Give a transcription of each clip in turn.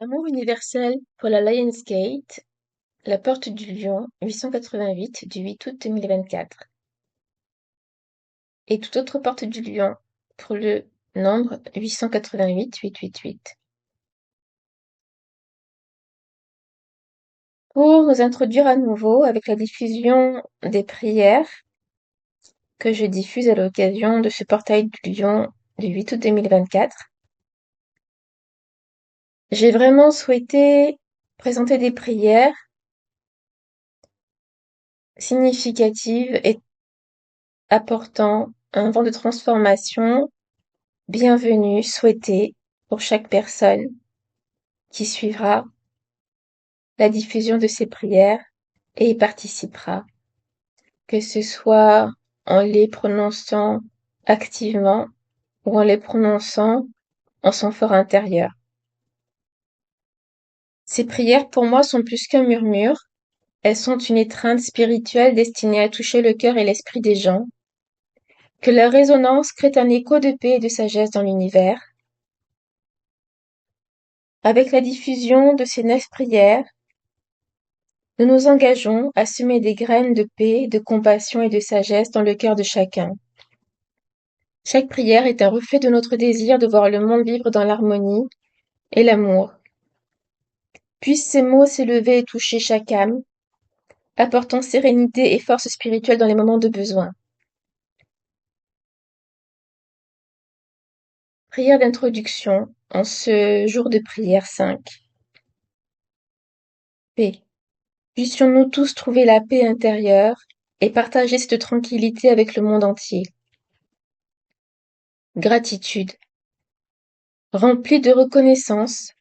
Amour universel pour la Lionsgate, La Porte du Lion, 888 du 8 août 2024. Et toute autre porte du lion pour le nombre 888-888. Pour nous introduire à nouveau avec la diffusion des prières que je diffuse à l'occasion de ce portail du lion du 8 août 2024, j'ai vraiment souhaité présenter des prières significatives et apportant un vent de transformation bienvenue souhaité pour chaque personne qui suivra la diffusion de ces prières et y participera, que ce soit en les prononçant activement ou en les prononçant en son fort intérieur. Ces prières pour moi sont plus qu'un murmure, elles sont une étreinte spirituelle destinée à toucher le cœur et l'esprit des gens, que leur résonance crée un écho de paix et de sagesse dans l'univers. Avec la diffusion de ces 9 prières, nous nous engageons à semer des graines de paix, de compassion et de sagesse dans le cœur de chacun. Chaque prière est un reflet de notre désir de voir le monde vivre dans l'harmonie et l'amour. Puissent ces mots s'élever et toucher chaque âme, apportant sérénité et force spirituelle dans les moments de besoin. Prière d'introduction en ce jour de prière 5. Paix. Puissions-nous tous trouver la paix intérieure et partager cette tranquillité avec le monde entier. Gratitude. Remplis de reconnaissance,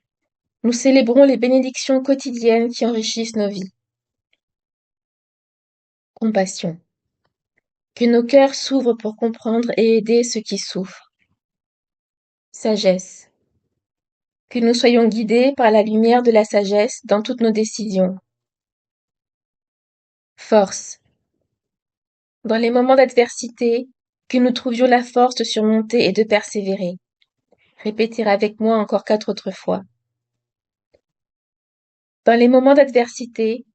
nous célébrons les bénédictions quotidiennes qui enrichissent nos vies. Compassion. Que nos cœurs s'ouvrent pour comprendre et aider ceux qui souffrent. Sagesse. Que nous soyons guidés par la lumière de la sagesse dans toutes nos décisions. Force. Dans les moments d'adversité, que nous trouvions la force de surmonter et de persévérer. Répétez avec moi encore 4 autres fois. Dans les moments d'adversité,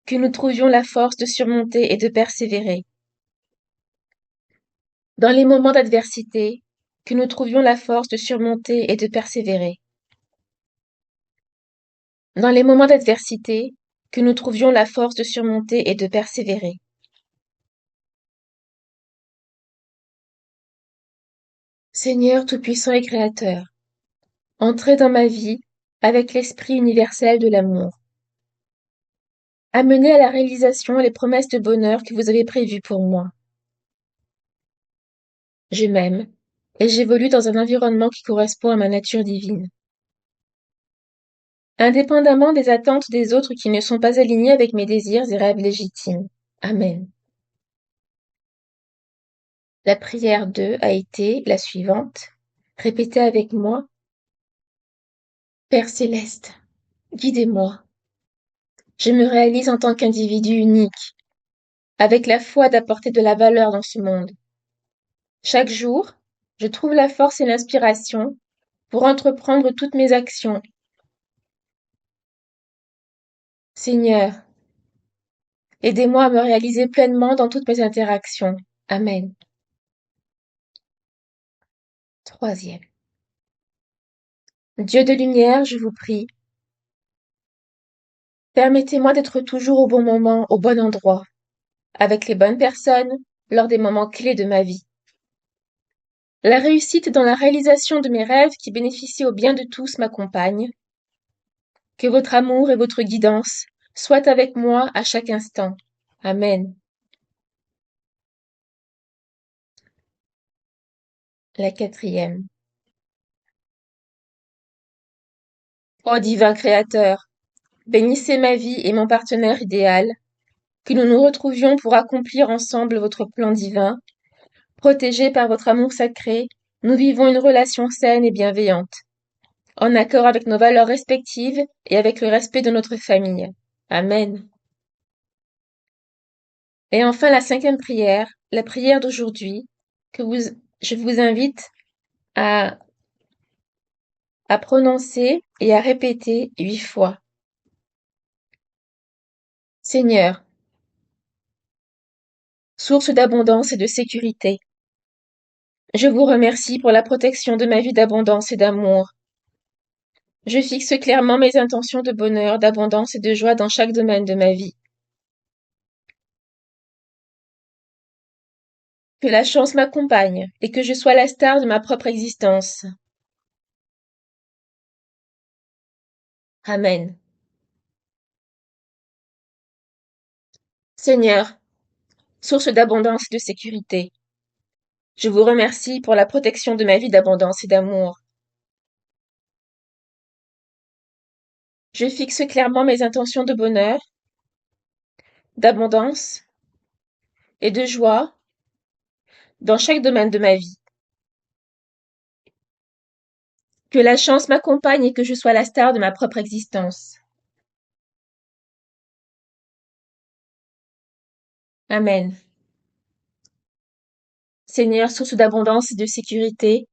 que nous trouvions la force de surmonter et de persévérer. Dans les moments d'adversité, que nous trouvions la force de surmonter et de persévérer. Dans les moments d'adversité, que nous trouvions la force de surmonter et de persévérer. Seigneur Tout-Puissant et Créateur, entrez dans ma vie avec l'esprit universel de l'amour. Amenez à la réalisation les promesses de bonheur que vous avez prévues pour moi. Je m'aime et j'évolue dans un environnement qui correspond à ma nature divine. Indépendamment des attentes des autres qui ne sont pas alignés avec mes désirs et rêves légitimes. Amen. La prière 2 a été la suivante. Répétez avec moi. Père céleste, guidez-moi. Je me réalise en tant qu'individu unique, avec la foi d'apporter de la valeur dans ce monde. Chaque jour, je trouve la force et l'inspiration pour entreprendre toutes mes actions. Seigneur, aidez-moi à me réaliser pleinement dans toutes mes interactions. Amen. Troisième. Dieu de lumière, je vous prie, permettez-moi d'être toujours au bon moment, au bon endroit, avec les bonnes personnes, lors des moments clés de ma vie. La réussite dans la réalisation de mes rêves qui bénéficient au bien de tous m'accompagne. Que votre amour et votre guidance soient avec moi à chaque instant. Amen. La quatrième. Ô divin Créateur, bénissez ma vie et mon partenaire idéal, que nous nous retrouvions pour accomplir ensemble votre plan divin. Protégés par votre amour sacré, nous vivons une relation saine et bienveillante, en accord avec nos valeurs respectives et avec le respect de notre famille. Amen. Et enfin la cinquième prière, la prière d'aujourd'hui, je vous invite à à prononcer et à répéter 8 fois. Seigneur, source d'abondance et de sécurité, je vous remercie pour la protection de ma vie d'abondance et d'amour. Je fixe clairement mes intentions de bonheur, d'abondance et de joie dans chaque domaine de ma vie. Que la chance m'accompagne et que je sois la star de ma propre existence. Amen. Seigneur, source d'abondance et de sécurité, je vous remercie pour la protection de ma vie d'abondance et d'amour. Je fixe clairement mes intentions de bonheur, d'abondance et de joie dans chaque domaine de ma vie. Que la chance m'accompagne et que je sois la star de ma propre existence. Amen. Seigneur, source d'abondance et de sécurité,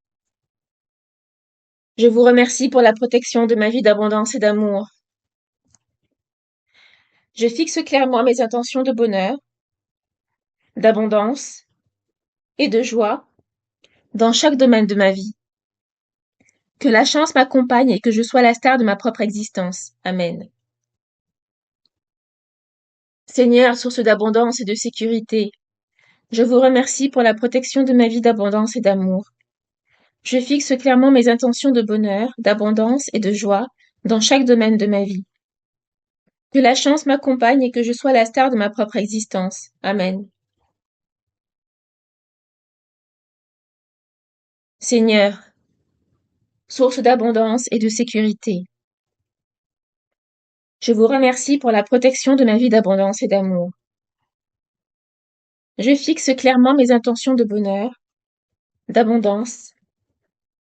je vous remercie pour la protection de ma vie d'abondance et d'amour. Je fixe clairement mes intentions de bonheur, d'abondance et de joie dans chaque domaine de ma vie. Que la chance m'accompagne et que je sois la star de ma propre existence. Amen. Seigneur, source d'abondance et de sécurité, je vous remercie pour la protection de ma vie d'abondance et d'amour. Je fixe clairement mes intentions de bonheur, d'abondance et de joie dans chaque domaine de ma vie. Que la chance m'accompagne et que je sois la star de ma propre existence. Amen. Seigneur, source d'abondance et de sécurité, je vous remercie pour la protection de ma vie d'abondance et d'amour. Je fixe clairement mes intentions de bonheur, d'abondance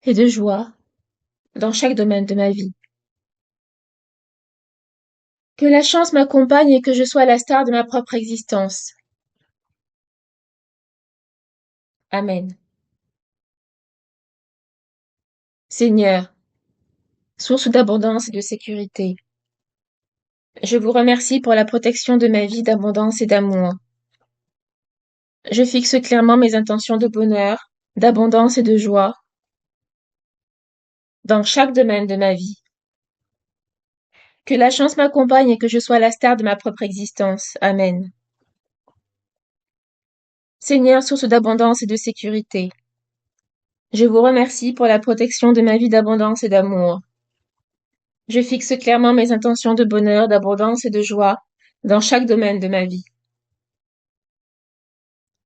et de joie dans chaque domaine de ma vie. Que la chance m'accompagne et que je sois la star de ma propre existence. Amen. Seigneur, source d'abondance et de sécurité, je vous remercie pour la protection de ma vie d'abondance et d'amour. Je fixe clairement mes intentions de bonheur, d'abondance et de joie dans chaque domaine de ma vie. Que la chance m'accompagne et que je sois la star de ma propre existence. Amen. Seigneur, source d'abondance et de sécurité, je vous remercie pour la protection de ma vie d'abondance et d'amour. Je fixe clairement mes intentions de bonheur, d'abondance et de joie dans chaque domaine de ma vie.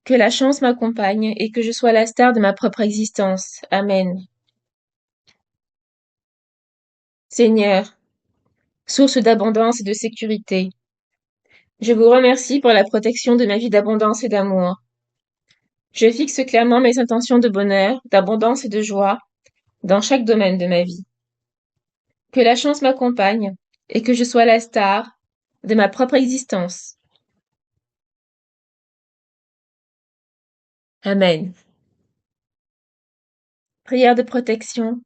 Que la chance m'accompagne et que je sois la star de ma propre existence. Amen. Seigneur, source d'abondance et de sécurité, je vous remercie pour la protection de ma vie d'abondance et d'amour. Je fixe clairement mes intentions de bonheur, d'abondance et de joie dans chaque domaine de ma vie. Que la chance m'accompagne et que je sois la star de ma propre existence. Amen. Prière de protection.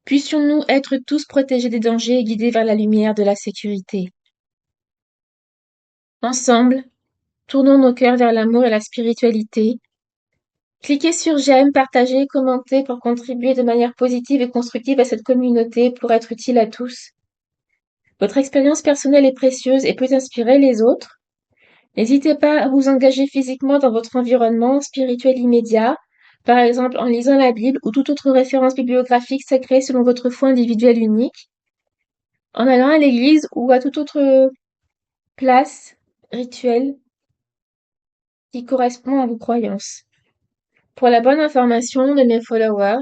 Puissions-nous être tous protégés des dangers et guidés vers la lumière de la sécurité. Ensemble, tournons nos cœurs vers l'amour et la spiritualité. Cliquez sur j'aime, partagez et commentez pour contribuer de manière positive et constructive à cette communauté pour être utile à tous. Votre expérience personnelle est précieuse et peut inspirer les autres. N'hésitez pas à vous engager physiquement dans votre environnement spirituel immédiat, par exemple en lisant la Bible ou toute autre référence bibliographique sacrée selon votre foi individuelle unique, en allant à l'église ou à toute autre place rituelle qui correspond à vos croyances. Pour la bonne information de mes followers,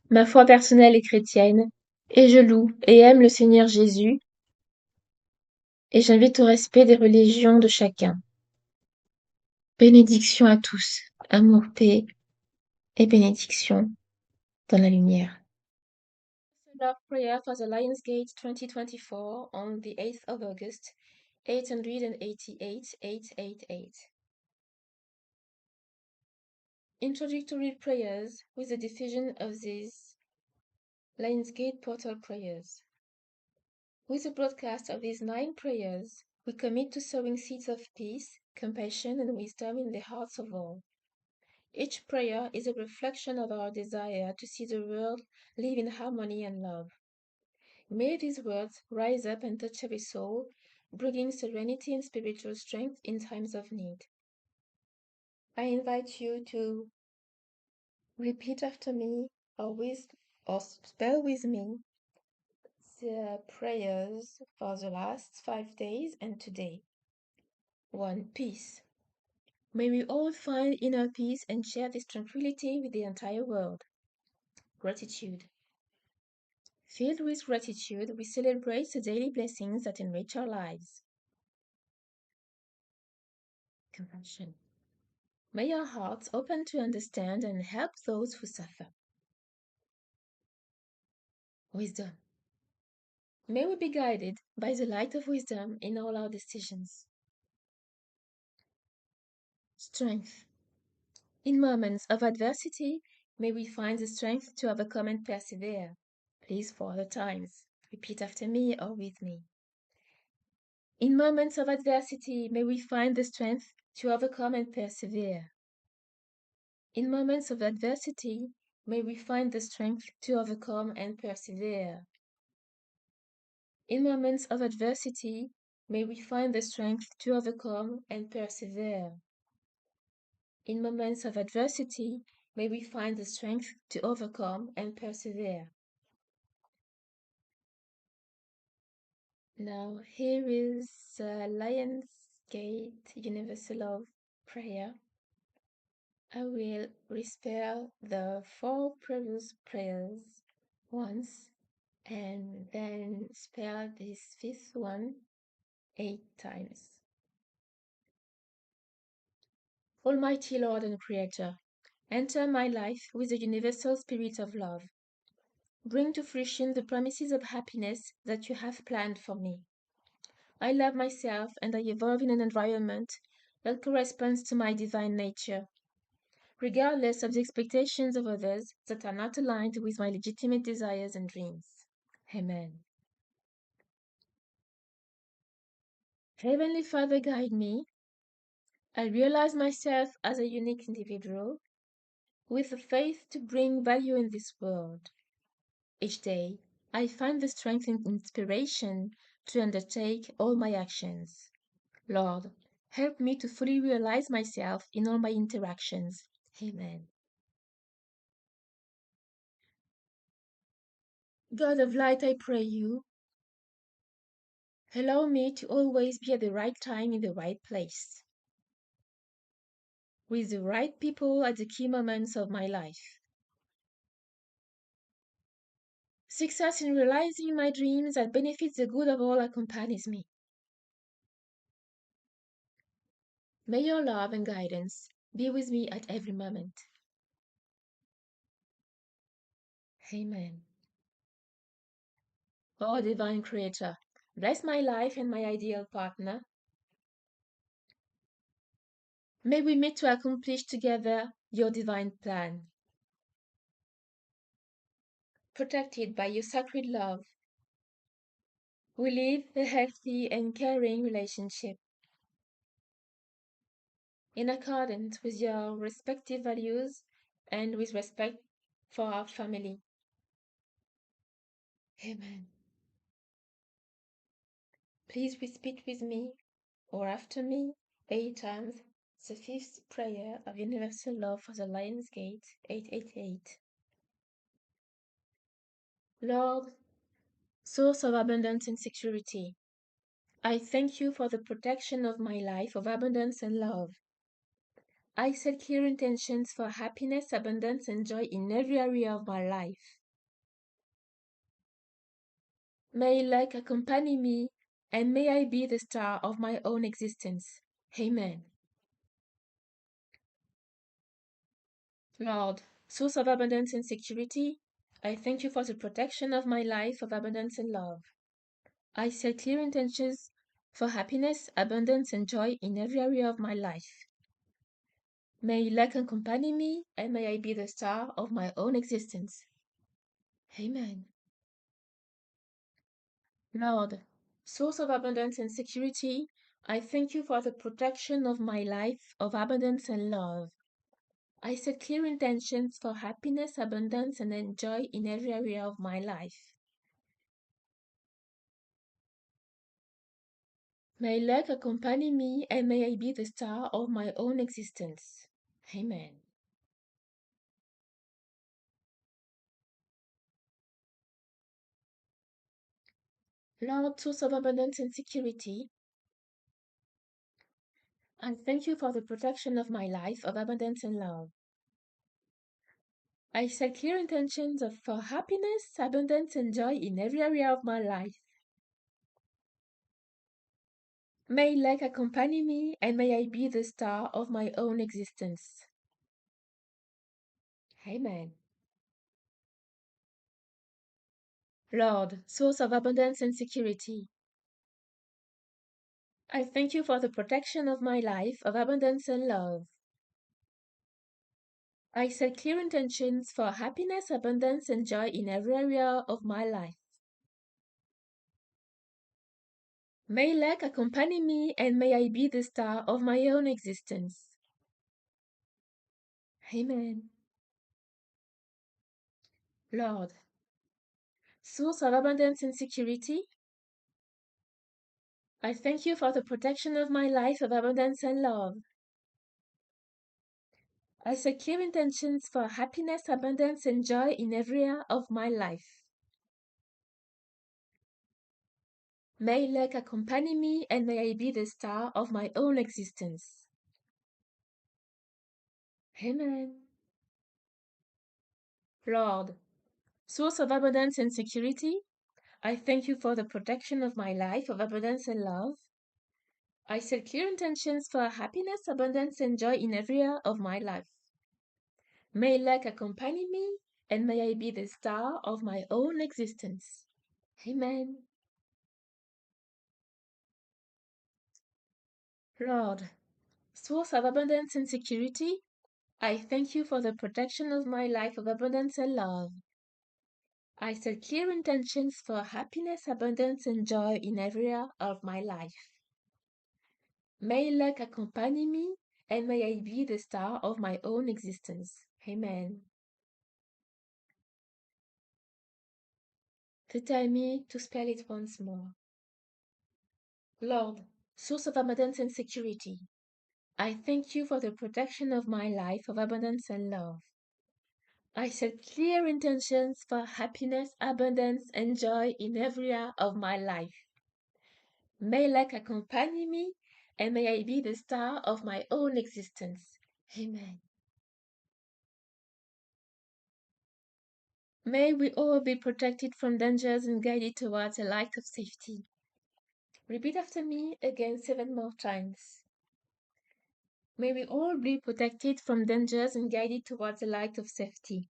ma foi personnelle est chrétienne, et je loue et aime le Seigneur Jésus, et j'invite au respect des religions de chacun. Bénédiction à tous, amour, paix et bénédiction dans la lumière. Love prayer for the Lionsgate 2024 on the 8th of August, 888, 888. Introductory prayers with the diffusion of these Lionsgate Portal Prayers. With the broadcast of these 9 prayers, we commit to sowing seeds of peace, compassion, and wisdom in the hearts of all. Each prayer is a reflection of our desire to see the world live in harmony and love. May these words rise up and touch every soul, bringing serenity and spiritual strength in times of need. I invite you to repeat after me or spell with me the prayers for the last 5 days and today. 1. Peace. May we all find inner peace and share this tranquility with the entire world. Gratitude. Filled with gratitude, we celebrate the daily blessings that enrich our lives. Compassion. May our hearts open to understand and help those who suffer. Wisdom. May we be guided by the light of wisdom in all our decisions. Strength. In moments of adversity, may we find the strength to overcome and persevere. Please, for other times, repeat after me or with me. In moments of adversity, may we find the strength to overcome and persevere. In moments of adversity, may we find the strength to overcome and persevere. In moments of adversity, may we find the strength to overcome and persevere. In moments of adversity, may we find the strength to overcome and persevere. Now, here is Lionsgate Universal Love Prayer. I will respell the 4 previous prayers once and then spell this 5th one 8 times. Almighty Lord and Creator, enter my life with the universal spirit of love. Bring to fruition the promises of happiness that you have planned for me. I love myself and I evolve in an environment that corresponds to my divine nature, regardless of the expectations of others that are not aligned with my legitimate desires and dreams. Amen. Heavenly Father, guide me. I realize myself as a unique individual with the faith to bring value in this world. Each day, I find the strength and inspiration to undertake all my actions. Lord, help me to fully realize myself in all my interactions. Amen. God of light, I pray you, allow me to always be at the right time in the right place, with the right people at the key moments of my life. Success in realizing my dreams that benefits the good of all accompanies me. May your love and guidance be with me at every moment. Amen. Oh, Divine Creator, bless my life and my ideal partner. May we meet to accomplish together your divine plan. Protected by your sacred love, we live a healthy and caring relationship in accordance with your respective values and with respect for our family. Amen. Please repeat with me or after me 8 times the 5th prayer of universal love for the Lionsgate 888. Lord, source of abundance and security, I thank you for the protection of my life of abundance and love. I set clear intentions for happiness, abundance, and joy in every area of my life. May luck accompany me, and may I be the star of my own existence. Amen. Lord, source of abundance and security, I thank you for the protection of my life of abundance and love. I set clear intentions for happiness, abundance, and joy in every area of my life. May luck accompany me, and may I be the star of my own existence. Amen. Lord, source of abundance and security, I thank you for the protection of my life of abundance and love. I set clear intentions for happiness, abundance, and joy in every area of my life. May luck accompany me and may I be the star of my own existence. Amen. Lord, source of abundance and security, I thank you for the protection of my life of abundance and love. I set clear intentions for happiness, abundance, and joy in every area of my life. May luck accompany me and may I be the star of my own existence. Amen. Lord, source of abundance and security, I thank you for the protection of my life of abundance and love. I set clear intentions for happiness, abundance, and joy in every area of my life. May luck accompany me and may I be the star of my own existence. Amen. Lord, source of abundance and security, I thank you for the protection of my life of abundance and love. I set clear intentions for happiness, abundance, and joy in every area of my life. May luck accompany me and may I be the star of my own existence. Amen. Lord, source of abundance and security, I thank you for the protection of my life of abundance and love. I set clear intentions for happiness, abundance, and joy in every area of my life. May luck accompany me and may I be the star of my own existence. Amen. Lord, source of abundance and security, I thank you for the protection of my life of abundance and love. I set clear intentions for happiness, abundance, and joy in every area of my life. May luck accompany me and may I be the star of my own existence. Amen. Tell me to spell it once more. Lord, source of abundance and security, I thank you for the protection of my life of abundance and love. I set clear intentions for happiness, abundance, and joy in every area of my life. May luck accompany me and may I be the star of my own existence. Amen. May we all be protected from dangers and guided towards a light of safety. Repeat after me again 7 more times. May we all be protected from dangers and guided towards a light of safety.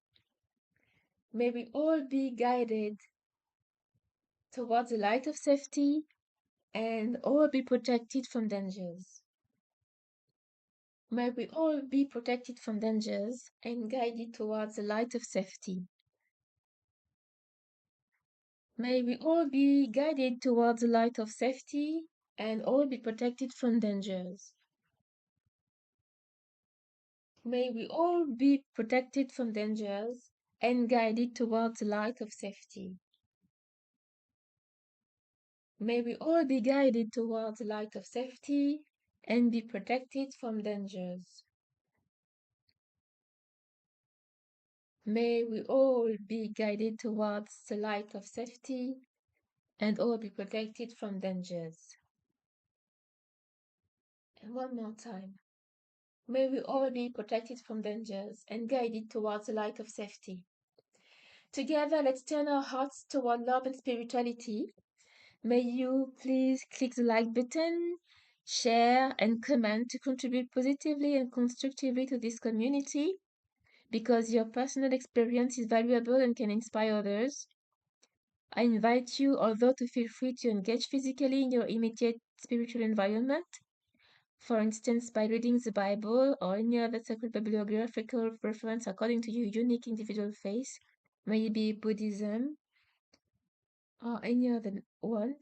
May we all be guided towards a light of safety and all be protected from dangers. May we all be protected from dangers and guided towards a light of safety. May we all be guided towards a light of safety and all be protected from dangers. May we all be protected from dangers and guided towards the light of safety. May we all be guided towards the light of safety and be protected from dangers. May we all be guided towards the light of safety and all be protected from dangers. And one more time. May we all be protected from dangers and guided towards the light of safety. Together, let's turn our hearts toward love and spirituality. May you please click the like button, share, and comment to contribute positively and constructively to this community because your personal experience is valuable and can inspire others. I invite you, although, to feel free to engage physically in your immediate spiritual environment, for instance, by reading the Bible or any other sacred bibliographical reference according to your unique individual faith, maybe Buddhism or any other one,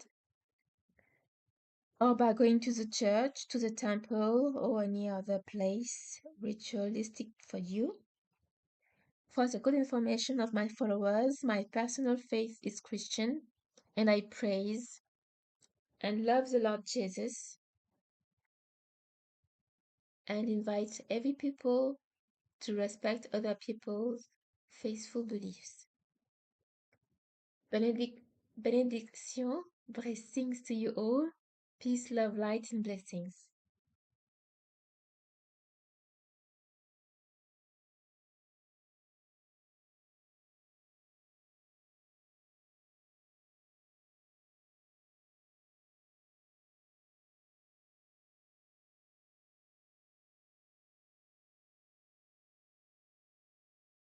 or by going to the church, to the temple, or any other place ritualistic for you. For the good information of my followers, my personal faith is Christian, and I praise and love the Lord Jesus and invite every people to respect other people's faithful beliefs. Benediction, blessings to you all. Peace, love, light, and blessings.